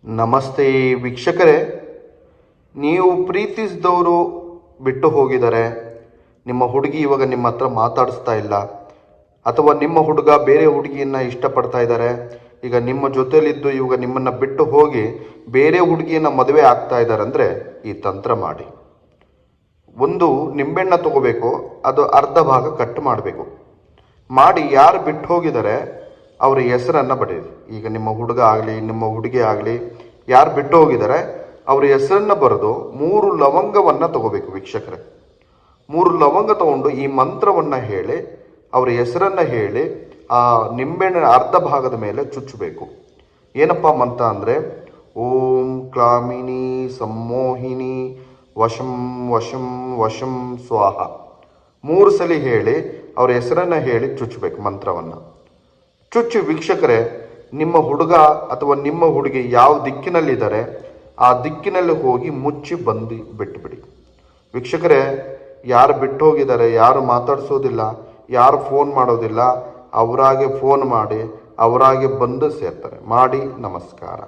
ನಮಸ್ತೆ ವೀಕ್ಷಕರೇ, ನೀವು ಪ್ರೀತಿಸಿದವರು ಬಿಟ್ಟು ಹೋಗಿದ್ದಾರೆ. ನಿಮ್ಮ ಹುಡುಗಿ ಇವಾಗ ನಿಮ್ಮ ಹತ್ರ ಮಾತಾಡಿಸ್ತಾ ಇಲ್ಲ, ಅಥವಾ ನಿಮ್ಮ ಹುಡುಗ ಬೇರೆ ಹುಡುಗಿಯನ್ನು ಇಷ್ಟಪಡ್ತಾ ಇದ್ದಾರೆ. ಈಗ ನಿಮ್ಮ ಜೊತೆಯಲ್ಲಿದ್ದು ಇವಾಗ ನಿಮ್ಮನ್ನು ಬಿಟ್ಟು ಹೋಗಿ ಬೇರೆ ಹುಡುಗಿಯನ್ನು ಮದುವೆ ಆಗ್ತಾ ಇದ್ದಾರೆ ಅಂದರೆ ಈ ತಂತ್ರ ಮಾಡಿ. ಒಂದು ನಿಂಬೆಹಣ್ಣ ತಗೋಬೇಕು, ಅದು ಅರ್ಧ ಭಾಗ ಕಟ್ ಮಾಡಬೇಕು. ಮಾಡಿ ಯಾರು ಬಿಟ್ಟು ಹೋಗಿದ್ದಾರೆ ಅವರ ಹೆಸರನ್ನು ಬರೆಯಿರಿ. ಈಗ ನಿಮ್ಮ ಹುಡುಗ ಆಗಲಿ ನಿಮ್ಮ ಹುಡುಗಿ ಆಗಲಿ ಯಾರು ಬಿಟ್ಟು ಹೋಗಿದ್ದಾರೆ ಅವರ ಹೆಸರನ್ನು ಬರೆದು 3 ಲವಂಗವನ್ನು ತಗೋಬೇಕು ವೀಕ್ಷಕರೇ. 3 ಲವಂಗ ತಗೊಂಡು ಈ ಮಂತ್ರವನ್ನು ಹೇಳಿ ಅವರ ಹೆಸರನ್ನು ಹೇಳಿ ಆ ನಿಂಬೆಹಣ್ಣಿನ ಅರ್ಧ ಭಾಗದ ಮೇಲೆ ಚುಚ್ಚಬೇಕು. ಏನಪ್ಪ ಮಂತ್ರ ಅಂದರೆ, ಓಂ ಕ್ಲಾಮಿನಿ ಸಮ್ಮೋಹಿನಿ ವಶಂ ವಶಂ ವಶಂ ಸ್ವಾಹ 3 ಸಲ ಹೇಳಿ ಅವರ ಹೆಸರನ್ನು ಹೇಳಿ ಚುಚ್ಚಬೇಕು ಮಂತ್ರವನ್ನು. ಚುಚ್ಚು ವೀಕ್ಷಕರೇ, ನಿಮ್ಮ ಹುಡುಗ ಅಥವಾ ನಿಮ್ಮ ಹುಡುಗಿ ಯಾವ ದಿಕ್ಕಿನಲ್ಲಿದ್ದಾರೆ ಆ ದಿಕ್ಕಿನಲ್ಲಿ ಹೋಗಿ ಮುಚ್ಚಿ ಬಂದು ಬಿಟ್ಟುಬಿಡಿ. ವೀಕ್ಷಕರೇ, ಯಾರು ಬಿಟ್ಟು ಹೋಗಿದ್ದಾರೆ, ಯಾರು ಮಾತಾಡಿಸೋದಿಲ್ಲ, ಯಾರು ಫೋನ್ ಮಾಡೋದಿಲ್ಲ, ಅವರಾಗೆ ಫೋನ್ ಮಾಡಿ ಅವರಾಗೆ ಬಂದು ಸೇರ್ತಾರೆ. ಮಾಡಿ. ನಮಸ್ಕಾರ.